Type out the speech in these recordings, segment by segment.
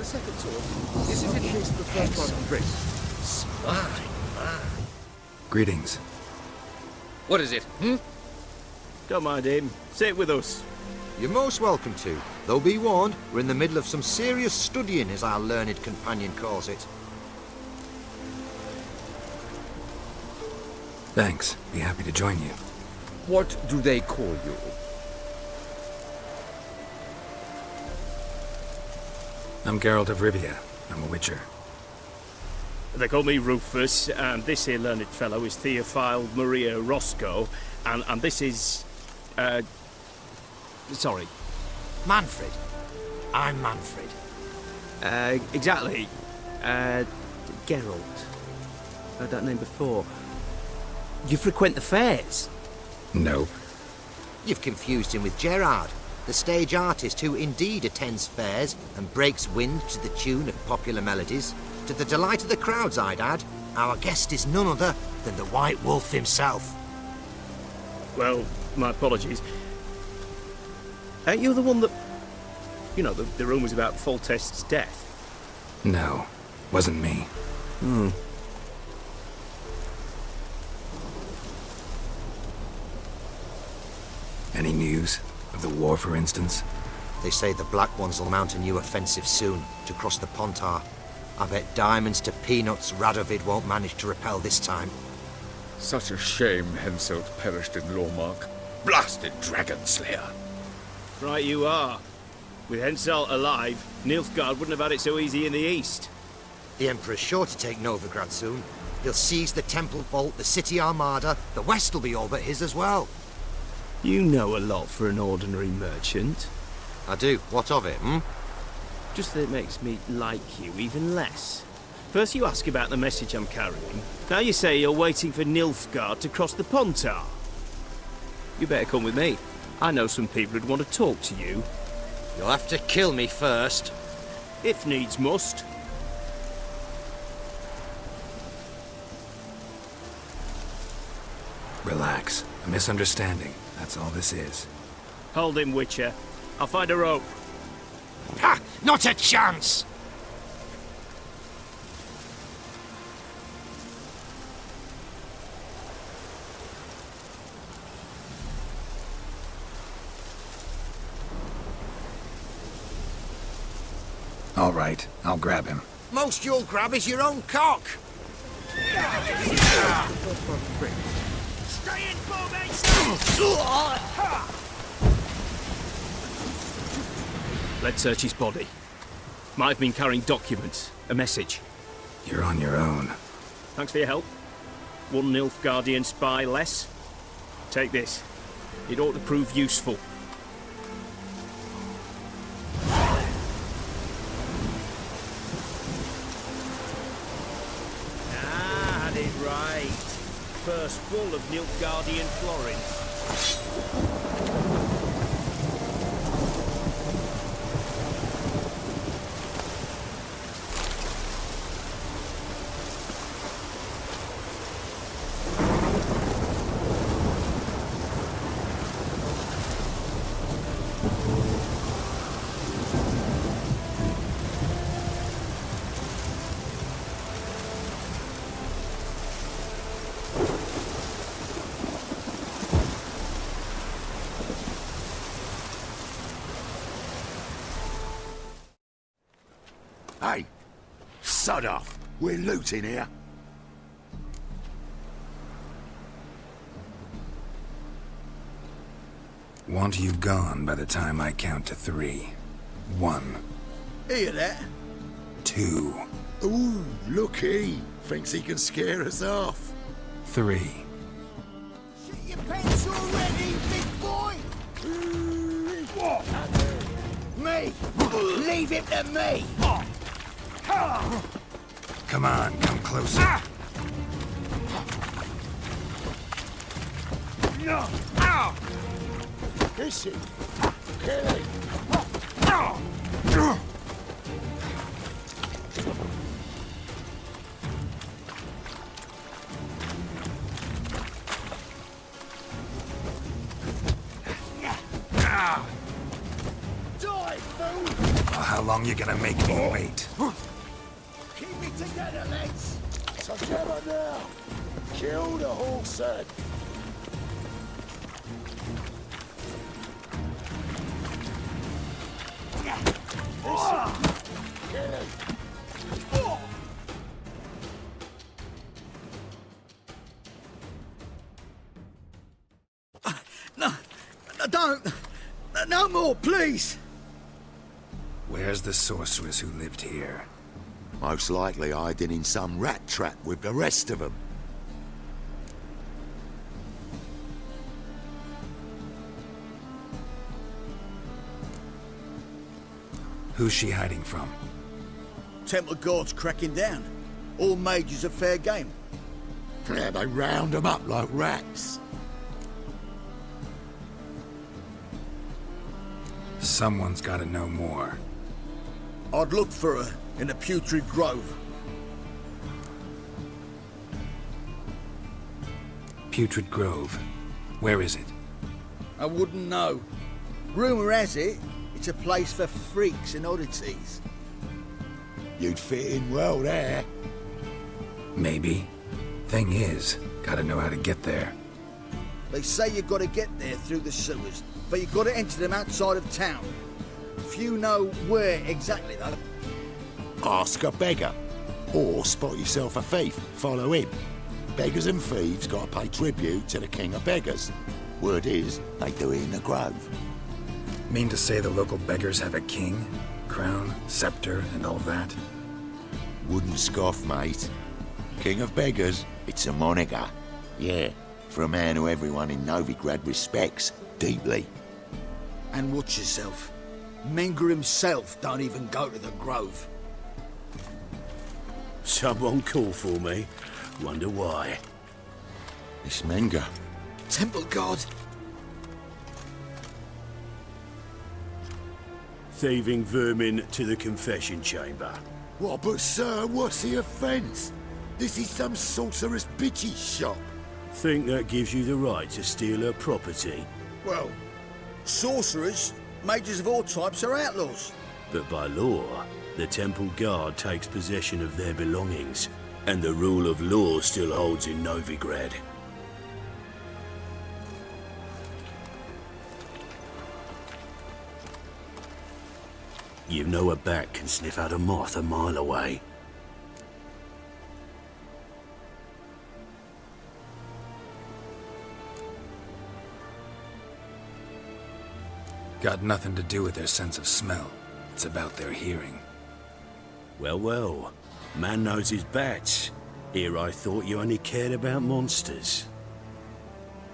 the second sword. This is in case the first part of the drink. Spy. Greetings. What is it, Don't mind him. Sit with us. You're most welcome to. Though be warned, we're in the middle of some serious studying, as our learned companion calls it. Thanks. Be happy to join you. What do they call you? I'm Geralt of Rivia. I'm a witcher. They call me Rufus, and this here learned fellow is Theophile Maria Roscoe, and this is... sorry. Manfred. I'm Manfred. Exactly. Geralt. Heard that name before. You frequent the fairs? No. You've confused him with Gerard, the stage artist who indeed attends fairs and breaks wind to the tune of popular melodies. To the delight of the crowds, I'd add. Our guest is none other than the White Wolf himself. Well, my apologies. Ain't you the one that... You know, the rumours about Foltest's death? No. Wasn't me. Any news? Of the war, for instance? They say the Black Ones will mount a new offensive soon to cross the Pontar. I bet diamonds to peanuts Radovid won't manage to repel this time. Such a shame Henselt perished in Lormark. Blasted dragon slayer. Right you are. With Henselt alive, Nilfgaard wouldn't have had it so easy in the east. The Emperor's sure to take Novigrad soon. He'll seize the Temple Vault, the City Armada. The West will be all but his as well. You know a lot for an ordinary merchant. I do. What of it, Just that it makes me like you even less. First you ask about the message I'm carrying. Now you say you're waiting for Nilfgaard to cross the Pontar. You better come with me. I know some people who'd want to talk to you. You'll have to kill me first. If needs must. Relax. A misunderstanding. That's all this is. Hold him, Witcher. I'll find a rope. Ha! Not a chance! All right. I'll grab him. Most you'll grab is your own cock. Stay in, Let's search his body. Might have been carrying documents. A message. You're on your own. Thanks for your help. One Nilfgaardian spy less. Take this. It ought to prove useful. Ah, had it right. Purse full of Nilfgaardian florins. Hey, sod off. We're looting here. Want you gone by the time I count to 3. 1. Hear that? 2. Ooh, looky. Thinks he can scare us off. 3. Shit your pants already, big boy! What? Me! Leave it to me! Come on, come closer. No! Is he? Kill him! Die, fool! Well, how long you gonna make me wait? Keep me together, lads. Together now. Kill the horse head. No, don't! No more, please! Where's the sorceress who lived here? Most likely hiding in some rat trap with the rest of them. Who's she hiding from? Temple Guard's cracking down. All mages are fair game. Yeah, they round them up like rats. Someone's gotta know more. I'd look for her in the Putrid Grove. Putrid Grove. Where is it? I wouldn't know. Rumour has it, it's a place for freaks and oddities. You'd fit in well there. Maybe. Thing is, gotta know how to get there. They say you've got to get there through the sewers, but you've got to enter them outside of town. Few know where exactly, though. Ask a beggar. Or spot yourself a thief. Follow him. Beggars and thieves gotta pay tribute to the king of beggars. Word is, they do it in the grove. Mean to say the local beggars have a king, crown, scepter, and all that? Wouldn't scoff, mate. King of beggars, it's a moniker. Yeah, for a man who everyone in Novigrad respects deeply. And watch yourself. Menger himself don't even go to the Grove. Someone call for me. Wonder why. It's Menger. Temple Guard. Thieving vermin to the confession chamber. What, but sir, what's the offence? This is some sorceress bitchy shop. Think that gives you the right to steal her property? Well, sorcerers, mages of all types are outlaws. But by law, the Temple Guard takes possession of their belongings, and the rule of law still holds in Novigrad. You know a bat can sniff out a moth a mile away. Got nothing to do with their sense of smell. It's about their hearing. Well, well. Man knows his bats. Here I thought you only cared about monsters.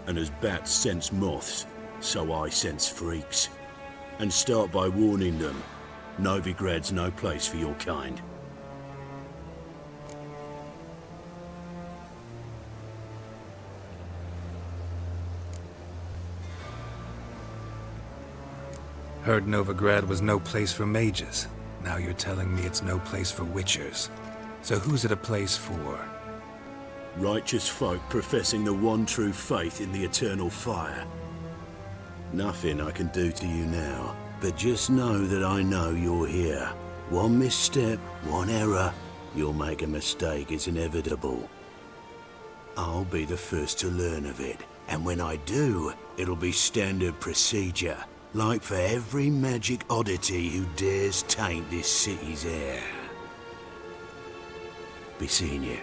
And as bats sense moths, so I sense freaks. And start by warning them. Novigrad's no place for your kind. Heard Novigrad was no place for mages. Now you're telling me it's no place for witchers. So who's it a place for? Righteous folk professing the one true faith in the eternal fire. Nothing I can do to you now, but just know that I know you're here. One misstep, one error, you'll make a mistake, it's inevitable. I'll be the first to learn of it, and when I do, it'll be standard procedure. Like for every magic oddity who dares taint this city's air. Be seeing you.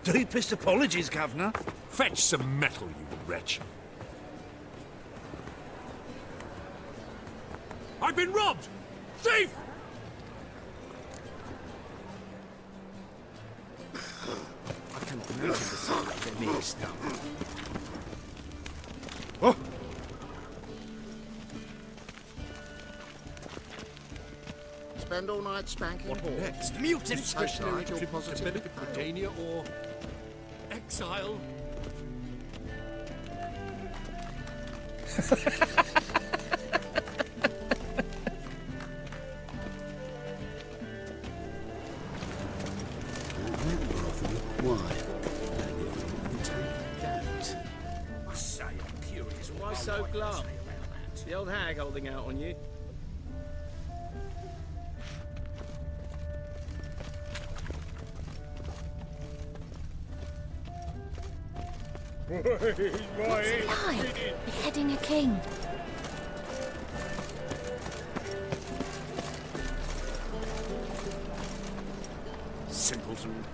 Deepest apologies, Governor. Fetch some metal, you wretch. I've been robbed! Thief! I can imagine the sound of the mix now. Oh! Spend all night spanking What horse. next? Mutant Discretionary Tribute to positive benefit Britannia or exile? Why? Take that. I say I'm curious. Why so glum? The old hag holding out on you? What's it like, beheading a king? Simpleton.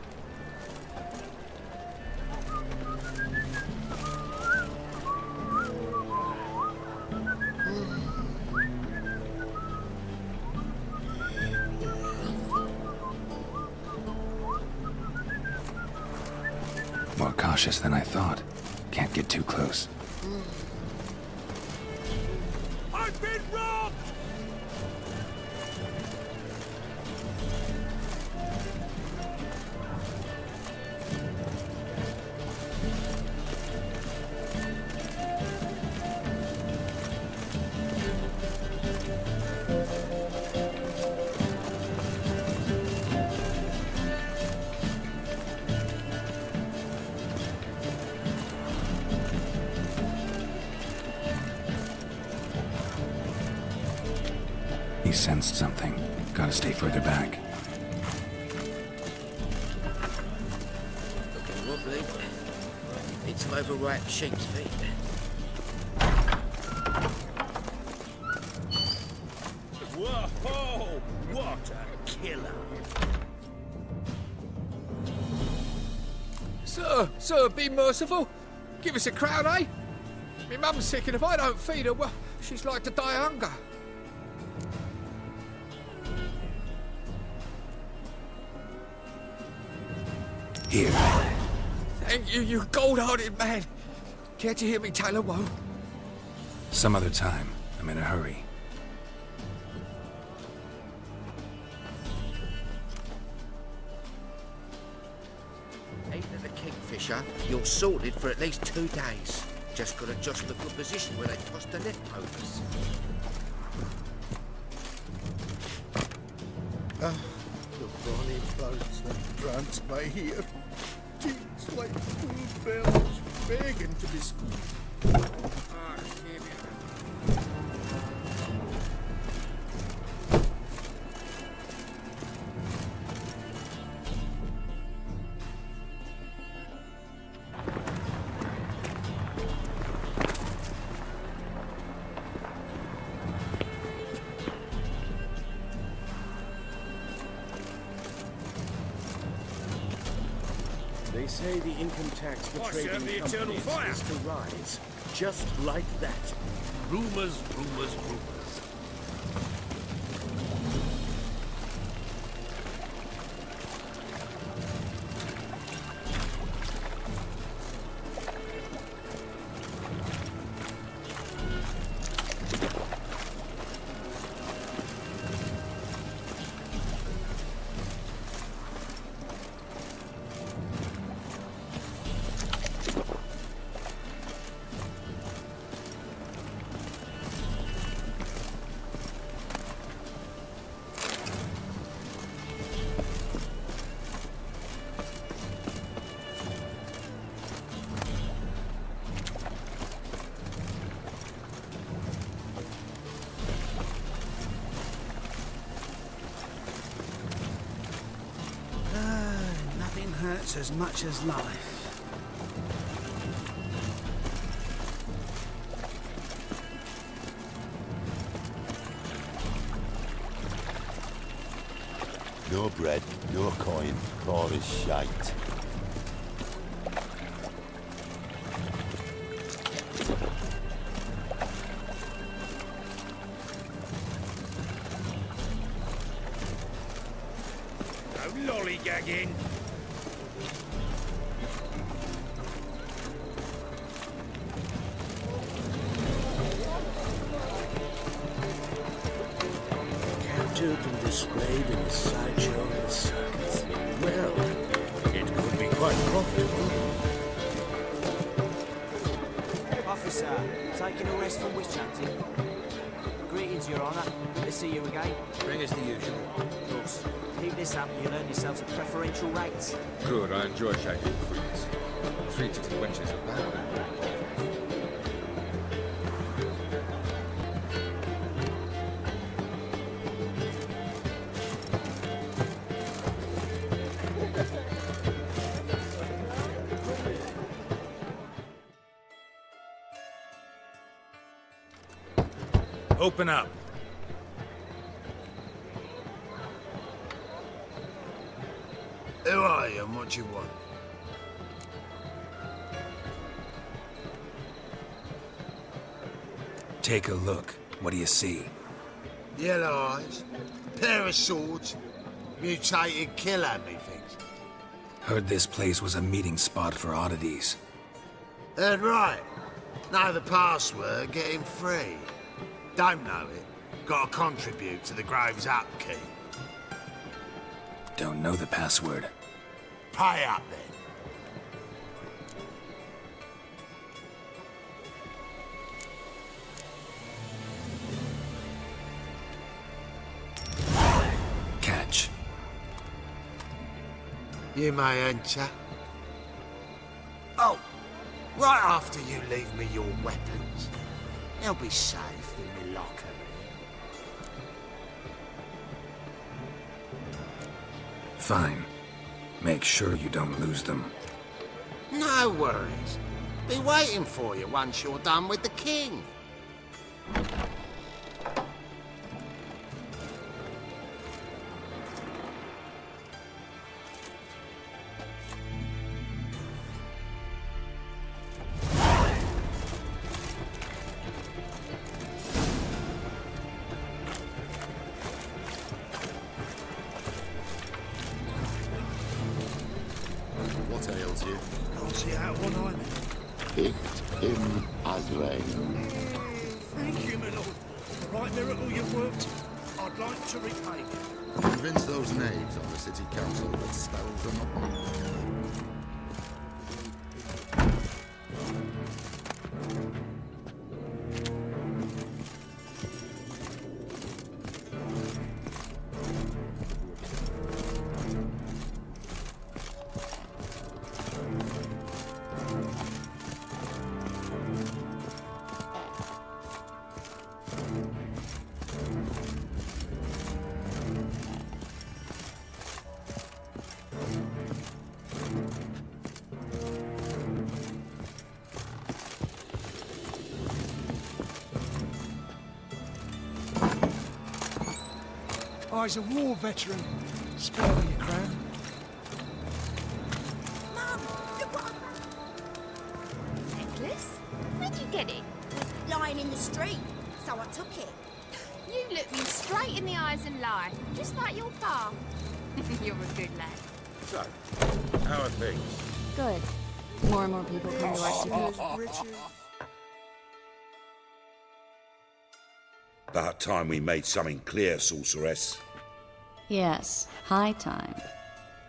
More cautious than I thought. Can't get too close. I've been robbed! He sensed something. Gotta stay further back. Looking wobbly. Need some overripe sheep's feet. Whoa! What a killer! Sir, be merciful. Give us a crown, eh? Me mum's sick, and if I don't feed her, well, she's like to die of hunger. Here. Thank you, you gold-hearted man. Care to hear me tell a woe? Some other time. I'm in a hurry. Eating the kingfisher, you're sorted for at least 2 days. Just gotta jostle a good position where they toss the leftovers. The bonny boats that prance by here. Cheeks like full bells begging to be squeezed. They say the income tax for trading companies is to rise, just like that. Rumors, rumors, rumors. Nothing hurts as much as life. No bread, no coin, all is shite. again. Captured and displayed in the sideshow of the circus. Well, it could be quite profitable. Officer, taking a rest from witch hunting. Greetings, Your Honour. Good to see you again. Bring us the usual. Of course. Keep this up, you'll earn yourselves a preferential rates. Good, I enjoy shaking freaks. 3 to 2 wenches of that. Open up. Who are you and what do you want? Take a look. What do you see? Yellow eyes, pair of swords, mutated killer, methinks. Heard this place was a meeting spot for oddities. Heard right. Know the password, get him free. Don't know it. Gotta contribute to the Grove's upkeep. Don't know the password. Pay up then. Catch. You may enter. Oh, right after you leave me your weapons. They'll be safe in my locker. Fine. Make sure you don't lose them. No worries. Be waiting for you once you're done with the king. What ails you? Can't see out one eye. Picked him as rain. Thank you, my lord. The right miracle you've worked, I'd like to repay. Convince those knaves on the city council that spells are not mine. I's a war veteran. Spare me your crown. Mum, look what Necklace? Where'd you get it? It was lying in the street, so I took it. You look me straight in the eyes and lie, just like your pa. You're a good lad. So, how are things? Good. More and more people come to our city. About time we made something clear, sorceress. Yes, high time.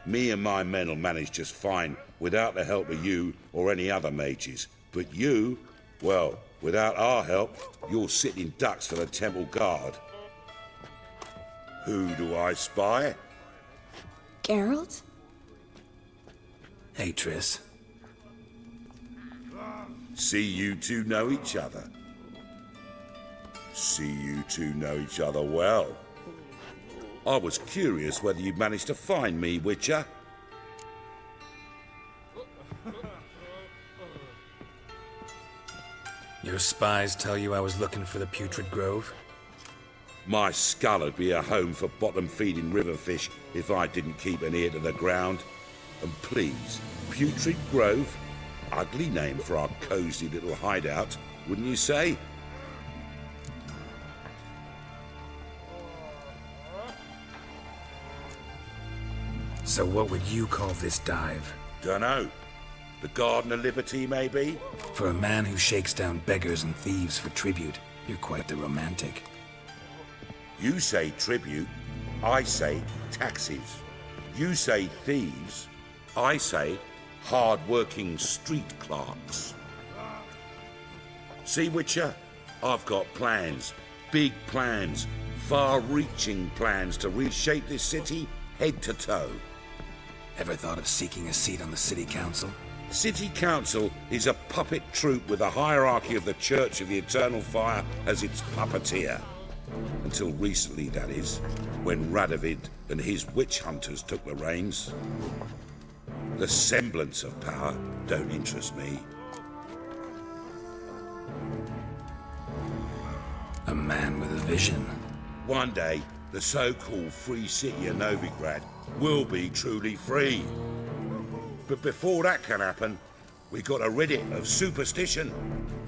Me and my men will manage just fine without the help of you or any other mages. But you, well, without our help, you're sitting ducks for the temple guard. Who do I spy? Geralt? Hey, Triss. See you two know each other. See you two know each other well. I was curious whether you'd managed to find me, Witcher. Your spies tell you I was looking for the Putrid Grove? My skull would be a home for bottom-feeding river fish if I didn't keep an ear to the ground. And please, Putrid Grove? Ugly name for our cosy little hideout, wouldn't you say? So what would you call this dive? Dunno. The Garden of Liberty, maybe? For a man who shakes down beggars and thieves for tribute, you're quite the romantic. You say tribute, I say taxes. You say thieves, I say hard-working street clerks. See, Witcher? I've got plans. Big plans. Far-reaching plans to reshape this city head to toe. Ever thought of seeking a seat on the city council? City Council is a puppet troupe with a hierarchy of the Church of the Eternal Fire as its puppeteer. Until recently, that is, when Radovid and his witch hunters took the reins. The semblance of power don't interest me. A man with a vision. One day, the so-called free city of Novigrad will be truly free. But before that can happen, we got to rid it of superstition,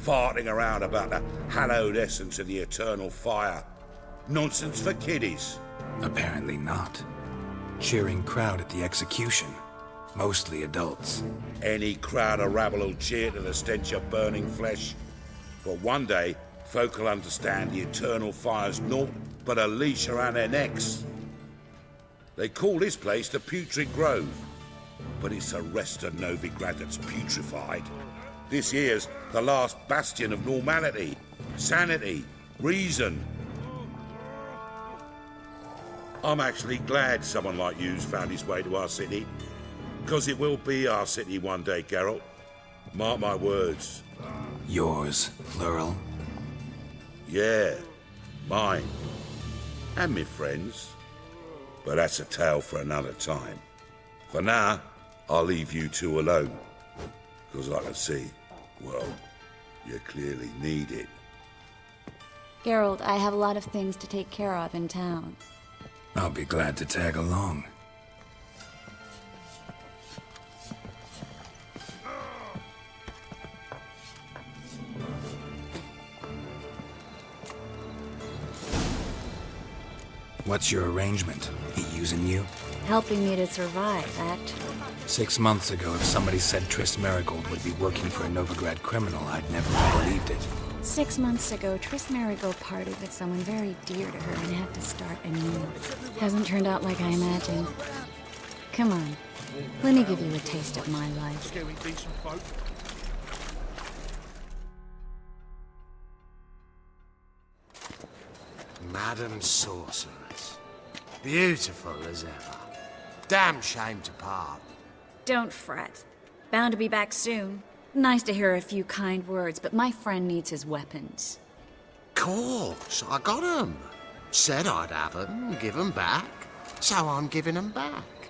farting around about the hallowed essence of the eternal fire. Nonsense for kiddies. Apparently not. Cheering crowd at the execution. Mostly adults. Any crowd of rabble will cheer to the stench of burning flesh. But one day, folk will understand the eternal fire's naught but a leash around their necks. They call this place the Putrid Grove. But it's the rest of Novigrad that's putrefied. This here's the last bastion of normality, sanity, reason. I'm actually glad someone like you's found his way to our city. Because it will be our city one day, Geralt. Mark my words. Yours, plural? Yeah, mine. And me friends. But that's a tale for another time. For now, I'll leave you two alone. Because I can see, well, you clearly need it. Geralt, I have a lot of things to take care of in town. I'll be glad to tag along. What's your arrangement? He using you? Helping me to survive, that. 6 months ago, if somebody said Triss Merigold would be working for a Novigrad criminal, I'd never have believed it. 6 months ago, Triss Merigold parted with someone very dear to her and had to start anew. Hasn't turned out like I imagined. Come on, let me give you a taste of my life. Madam Sorceress. Beautiful as ever. Damn shame to part. Don't fret. Bound to be back soon. Nice to hear a few kind words, but my friend needs his weapons. Course, I got 'em. Said I'd have 'em, give 'em back. So I'm giving 'em back.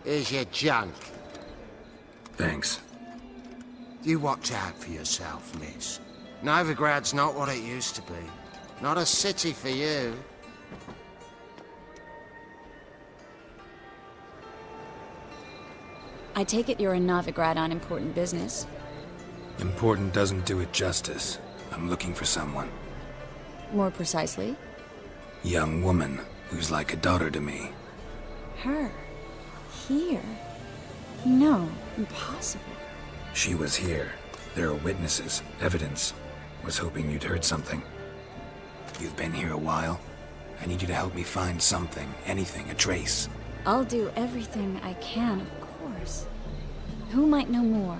Here's your junk. Thanks. You watch out for yourself, miss. Novigrad's not what it used to be. Not a city for you. I take it you're in Novigrad on important business. Important doesn't do it justice. I'm looking for someone. More precisely? Young woman who's like a daughter to me. Her? Here? No, impossible. She was here. There are witnesses, evidence. Was hoping you'd heard something. You've been here a while. I need you to help me find something, anything, a trace. I'll do everything I can, of course. Who might know more?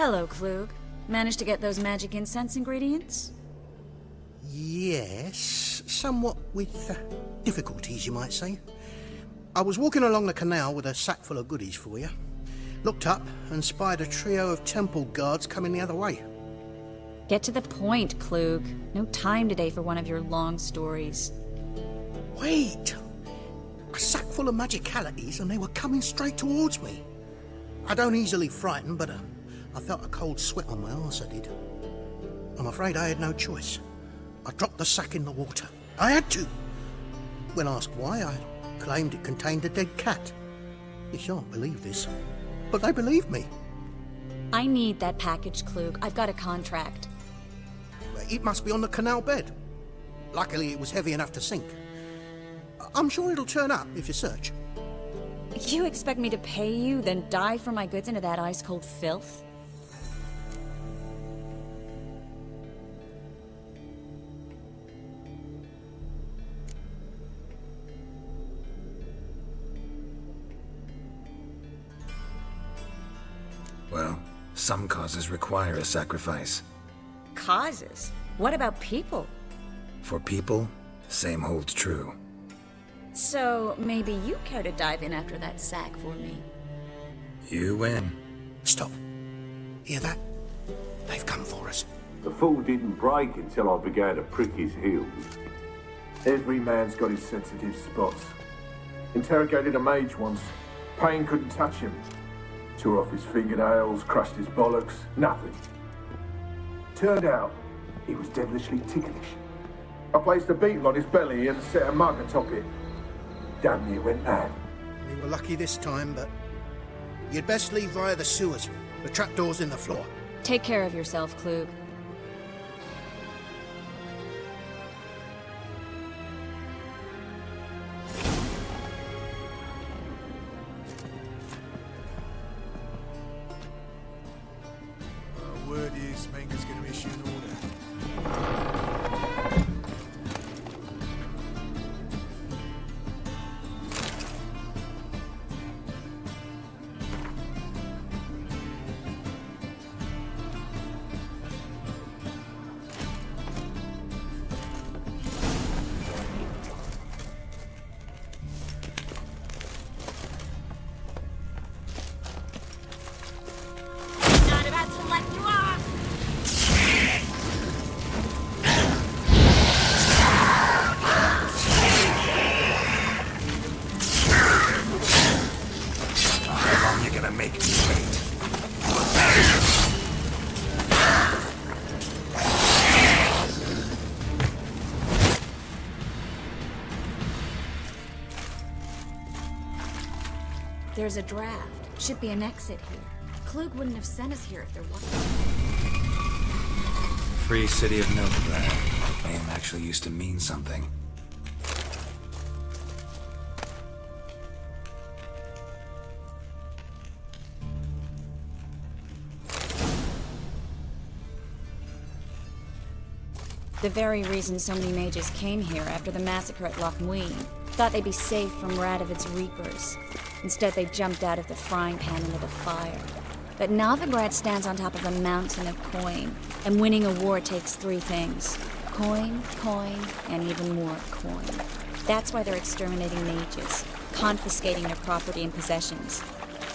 Hello, Klug. Managed to get those magic incense ingredients? Yes, somewhat with difficulties, you might say. I was walking along the canal with a sack full of goodies for you. Looked up and spied a trio of temple guards coming the other way. Get to the point, Klug. No time today for one of your long stories. Wait! A sack full of magicalities and they were coming straight towards me. I don't easily frighten, but I felt a cold sweat on my arse, I did. I'm afraid I had no choice. I dropped the sack in the water. I had to. When asked why, I claimed it contained a dead cat. You shan't believe this, but they believed me. I need that package, Klug. I've got a contract. It must be on the canal bed. Luckily, it was heavy enough to sink. I'm sure it'll turn up if you search. You expect me to pay you, then dive for my goods into that ice-cold filth? Well, some causes require a sacrifice. Causes? What about people? For people, same holds true. So, maybe you care to dive in after that sack for me? You win. Stop. Hear that? They've come for us. The fall didn't break until I began to prick his heels. Every man's got his sensitive spots. Interrogated a mage once. Pain couldn't touch him. Tore off his fingernails, crushed his bollocks, nothing. Turned out, he was devilishly ticklish. I placed a beetle on his belly and set a mug atop it. Damn near went mad. We were lucky this time, but you'd best leave via the sewers. The trapdoor's in the floor. Take care of yourself, Klug. Word is, Menger's going to issue an order. Not about to let you off! How long you gonna make me wait? There's a draft. Should be an exit here. Klug wouldn't have sent us here if there wasn't. Free City of Novigrad. That name actually used to mean something. The very reason so many mages came here after the massacre at Loch Muin. Thought they'd be safe from Radovid's reapers. Instead, they jumped out of the frying pan into the fire. But Novigrad stands on top of a mountain of coin, and winning a war takes three things. Coin, coin, and even more coin. That's why they're exterminating mages, confiscating their property and possessions.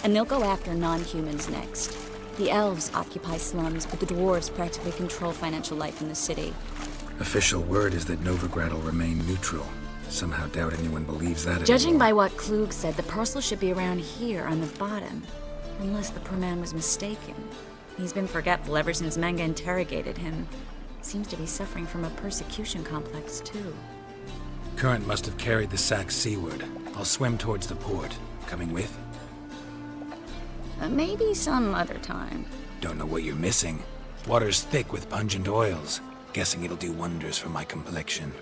And they'll go after non-humans next. The elves occupy slums, but the dwarves practically control financial life in the city. Official word is that Novigrad will remain neutral. Somehow doubt anyone believes that Judging anymore. by what Klug said, the parcel should be around here on the bottom. Unless the poor man was mistaken. He's been forgetful ever since Manga interrogated him. Seems to be suffering from a persecution complex, too. Current must have carried the sack seaward. I'll swim towards the port. Coming with? Maybe some other time. Don't know what you're missing. Water's thick with pungent oils. Guessing it'll do wonders for my complexion.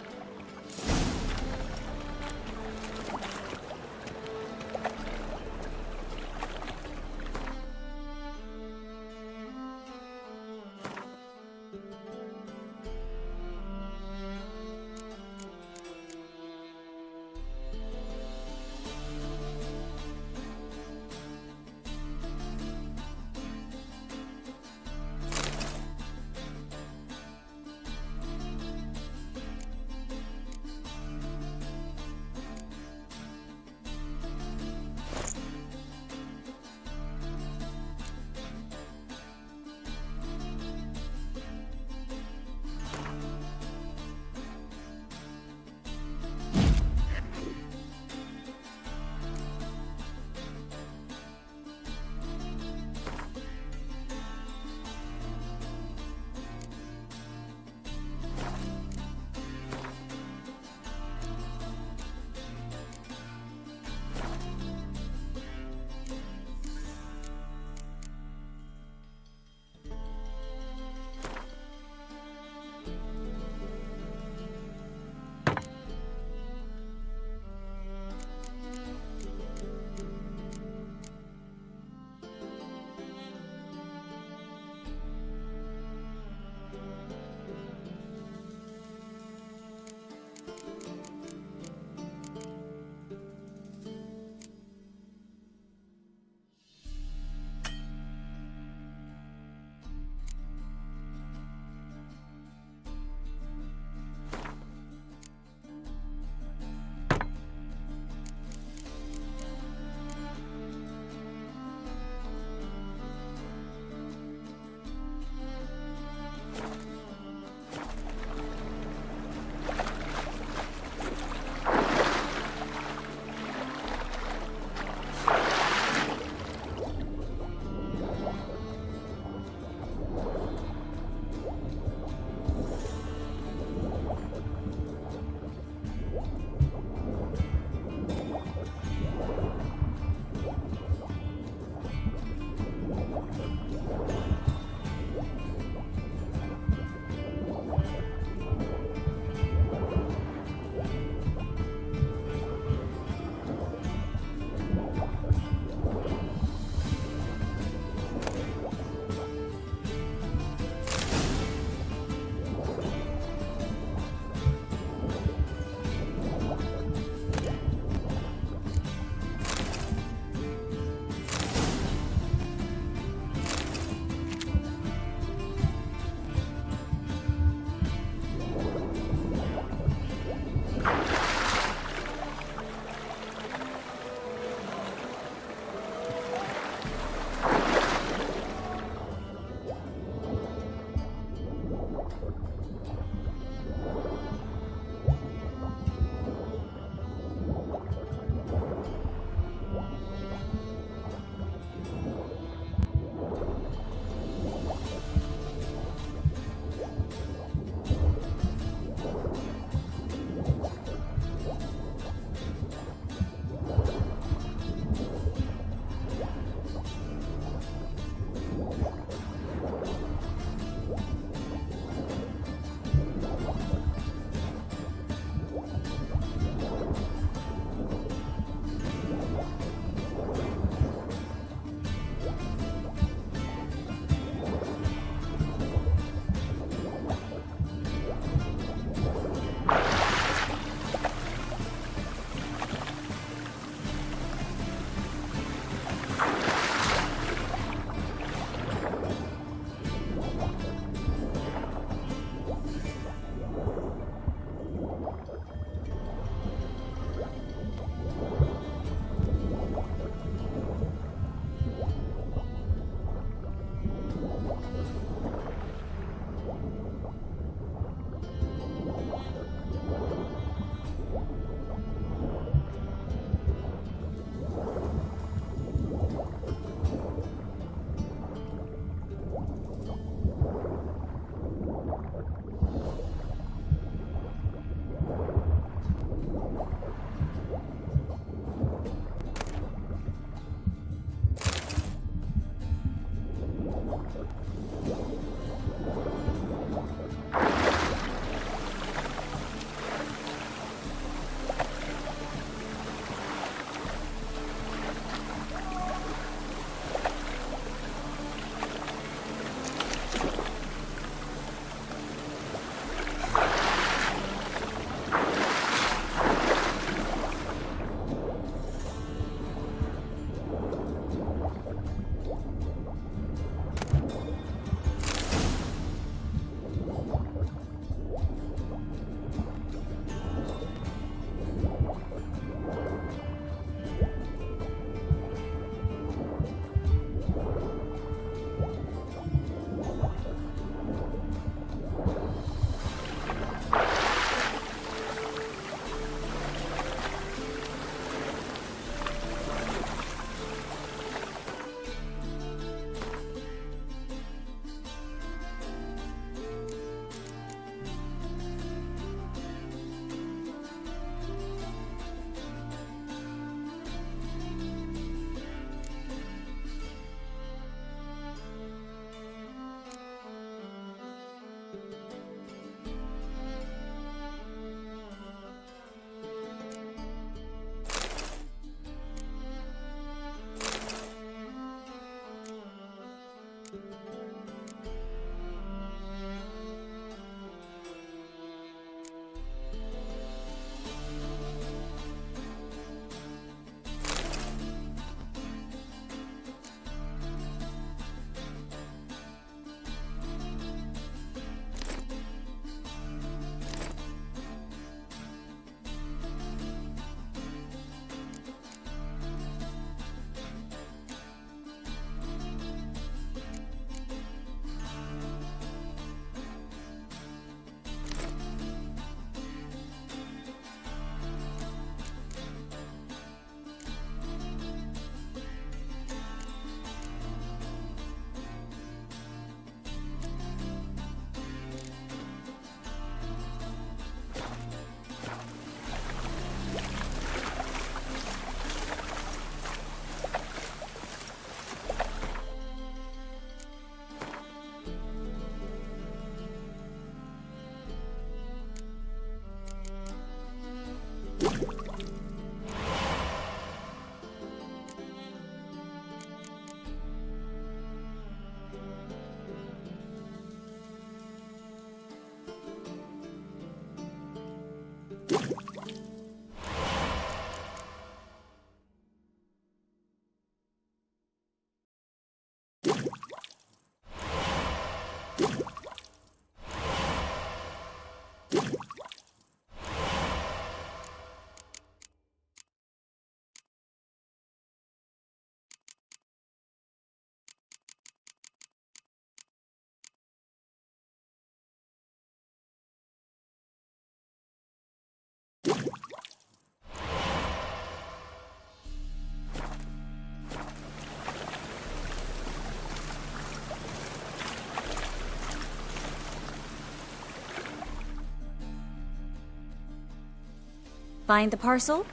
Find the parcel?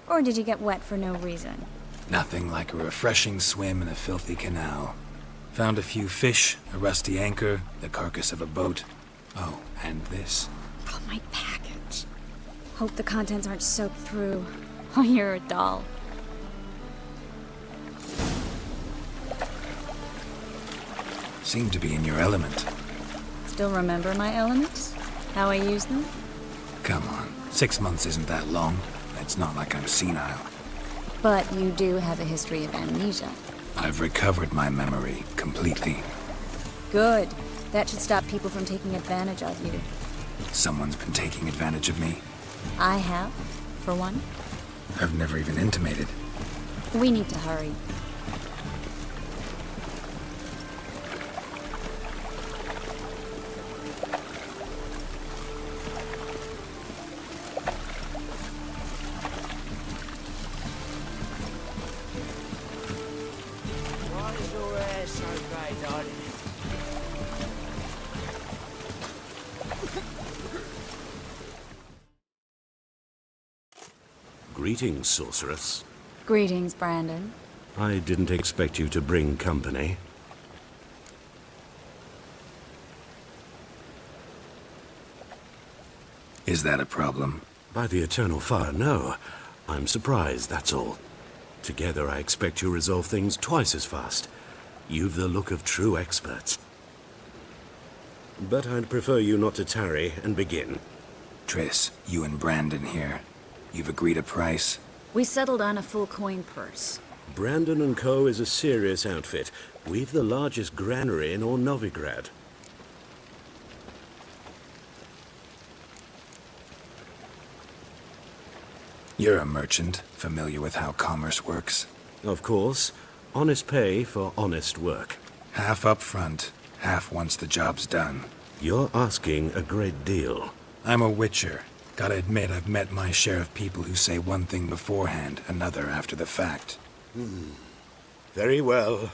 Or did you get wet for no reason? Nothing like a refreshing swim in a filthy canal. Found a few fish, a rusty anchor, the carcass of a boat. Oh, and this. Oh, my package. Hope the contents aren't soaked through. Oh, you're a doll. Seem to be in your element. Still remember my elements? How I use them? Come on, 6 months isn't that long. It's not like I'm senile. But you do have a history of amnesia. I've recovered my memory completely. Good. That should stop people from taking advantage of you. Someone's been taking advantage of me. I have, for one. I've never even intimated. We need to hurry. Why is your hair so grey, darling? Greetings, sorceress. Greetings, Brandon. I didn't expect you to bring company. Is that a problem? By the eternal fire, no. I'm surprised, that's all. Together, I expect you resolve things twice as fast. You've the look of true experts. But I'd prefer you not to tarry and begin. Triss, you and Brandon here. You've agreed a price? We settled on a full coin purse. Brandon & Co. is a serious outfit. We've the largest granary in all Novigrad. You're a merchant, familiar with how commerce works. Of course. Honest pay for honest work. Half up front, half once the job's done. You're asking a great deal. I'm a witcher. Gotta admit, I've met my share of people who say one thing beforehand, another after the fact. Very well.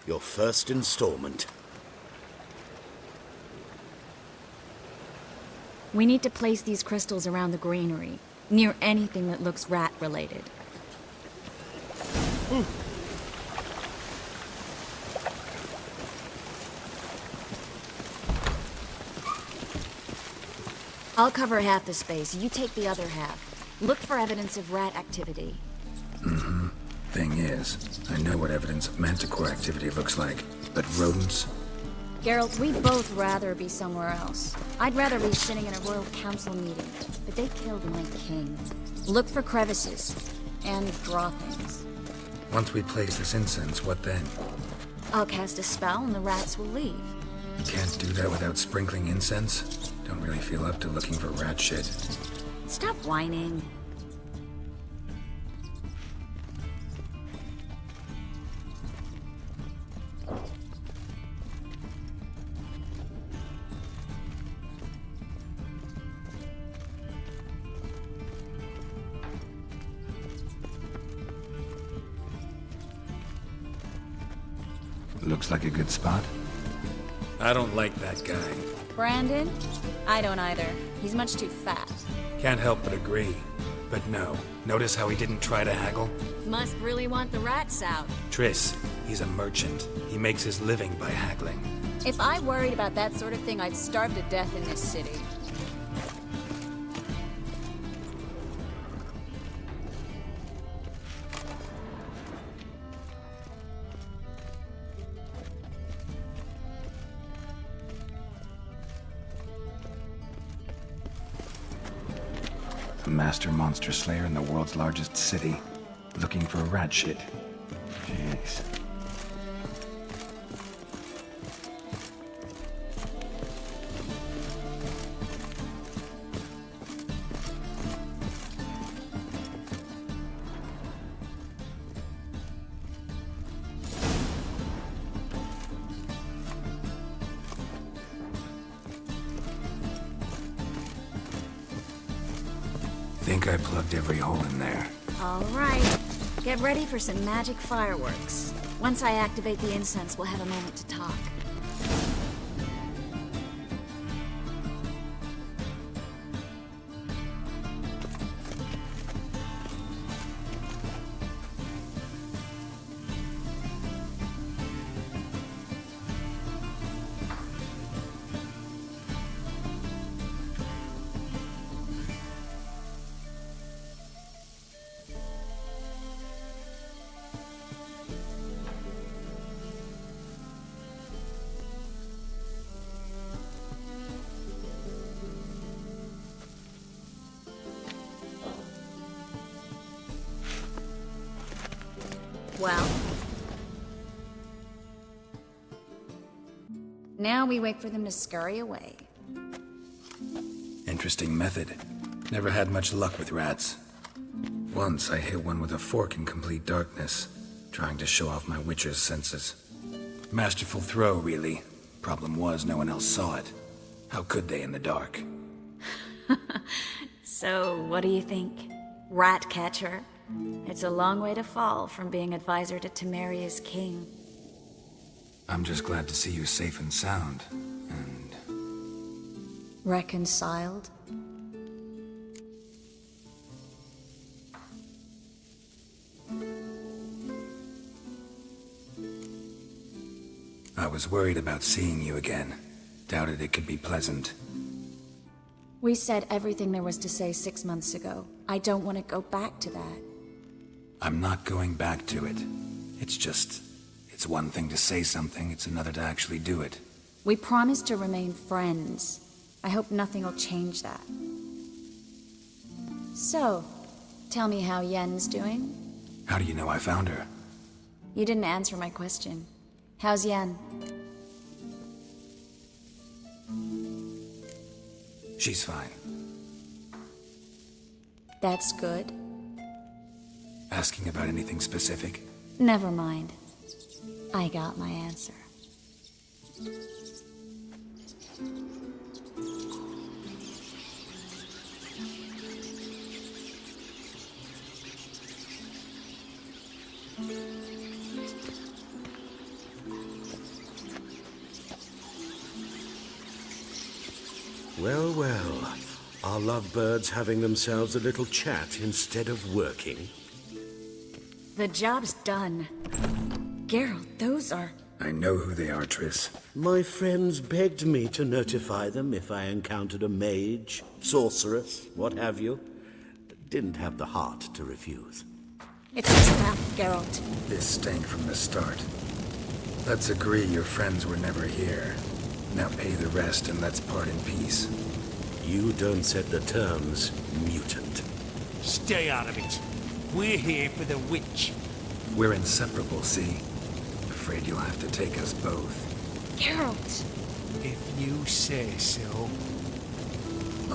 Your first installment. We need to place these crystals around the granary, near anything that looks rat-related. I'll cover half the space, you take the other half. Look for evidence of rat activity. Mm-hmm. Thing is, I know what evidence of manticore activity looks like, but rodents? Geralt, we'd both rather be somewhere else. I'd rather be sitting in a royal council meeting, but they killed my king. Look for crevices, and draw things. Once we place this incense, what then? I'll cast a spell and the rats will leave. You can't do that without sprinkling incense? Don't really feel up to looking for rat shit. Stop whining. Looks like a good spot. I don't like that guy. Brandon? I don't either. He's much too fat. Can't help but agree. But no, notice how he didn't try to haggle? Must really want the rats out. Triss, he's a merchant. He makes his living by haggling. If I worried about that sort of thing, I'd starve to death in this city. A master monster slayer in the world's largest city, looking for rat shit. Jeez. Think I plugged every hole in there. All right. Get ready for some magic fireworks. Once I activate the incense, we'll have a moment to talk. Well? Now we wait for them to scurry away. Interesting method. Never had much luck with rats. Once I hit one with a fork in complete darkness, trying to show off my witcher's senses. Masterful throw, really. Problem was, no one else saw it. How could they in the dark? So, what do you think? Rat catcher? It's a long way to fall from being advisor to Temeria's king. I'm just glad to see you safe and sound, and... Reconciled? I was worried about seeing you again. Doubted it could be pleasant. We said everything there was to say 6 months ago. I don't want to go back to that. I'm not going back to it. It's one thing to say something, it's another to actually do it. We promised to remain friends. I hope nothing will change that. So, tell me how Yen's doing? How do you know I found her? You didn't answer my question. How's Yen? She's fine. That's good. Asking about anything specific? Never mind. I got my answer. Well, well. Are lovebirds having themselves a little chat instead of working? The job's done. Geralt, those are... I know who they are, Triss. My friends begged me to notify them if I encountered a mage, sorceress, what have you. Didn't have the heart to refuse. It's a trap, Geralt. This stank from the start. Let's agree your friends were never here. Now pay the rest and let's part in peace. You don't set the terms, mutant. Stay out of it. We're here for the witch. We're inseparable, see? Afraid you'll have to take us both. Geralt! If you say so.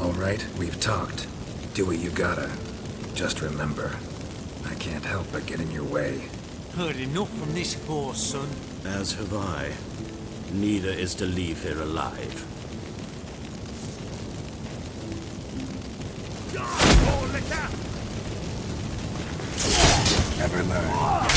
All right, we've talked. Do what you gotta. Just remember, I can't help but get in your way. Heard enough from this horse, son. As have I. Neither is to leave here alive. Never learn.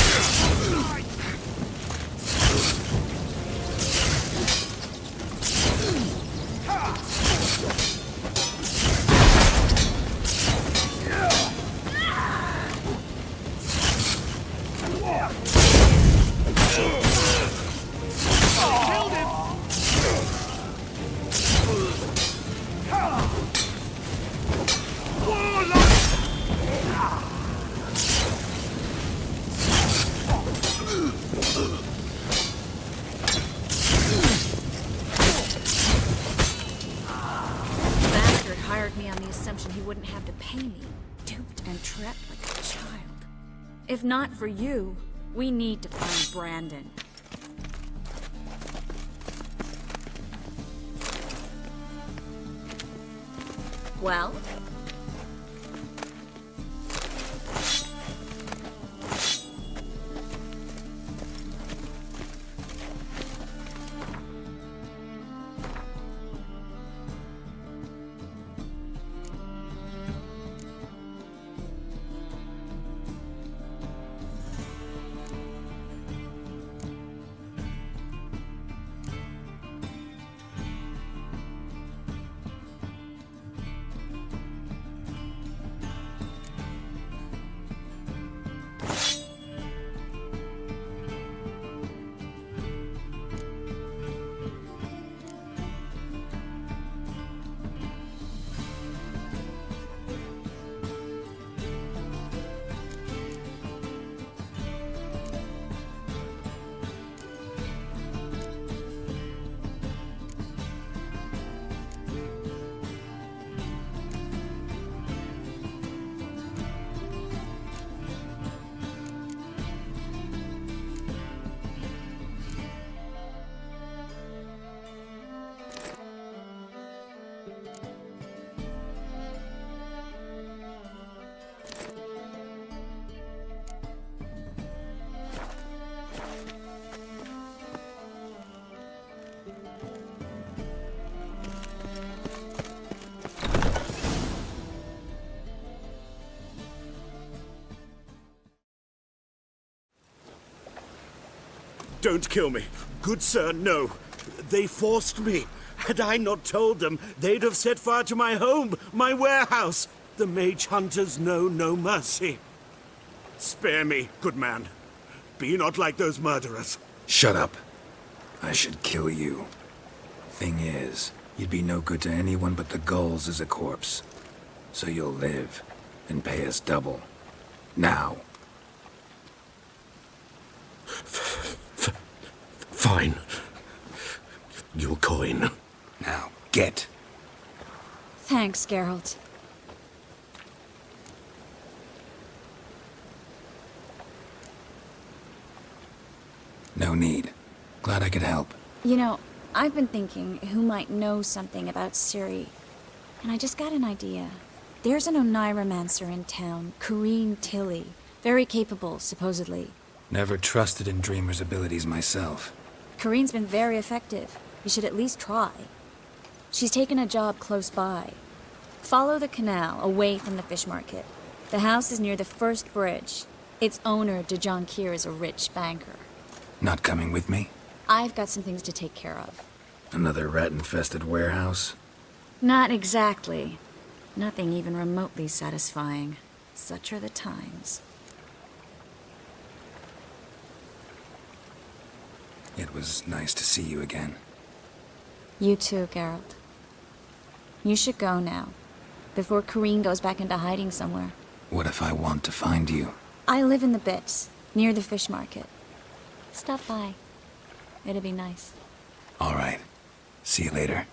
He wouldn't have to pay me, duped and trapped like a child. If not for you, we need to find Brandon. Well? Don't kill me. Good sir, no. They forced me. Had I not told them, they'd have set fire to my home, my warehouse. The mage hunters know no mercy. Spare me, good man. Be not like those murderers. Shut up. I should kill you. Thing is, you'd be no good to anyone but the gulls as a corpse. So you'll live, and pay us double. Now. Fine. Your coin. Now, get. Thanks, Geralt. No need. Glad I could help. You know, I've been thinking who might know something about CYRI. And I just got an idea. There's an Oneiromancer in town, Corrine Tilly. Very capable, supposedly. Never trusted in Dreamer's abilities myself. Corrine's been very effective. You should at least try. She's taken a job close by. Follow the canal, away from the fish market. The house is near the first bridge. Its owner, de Jonquier, is a rich banker. Not coming with me? I've got some things to take care of. Another rat-infested warehouse? Not exactly. Nothing even remotely satisfying. Such are the times. It was nice to see you again. You too, Geralt. You should go now, before Corrine goes back into hiding somewhere. What if I want to find you? I live in the Bits, near the fish market. Stop by. It'd be nice. All right. See you later.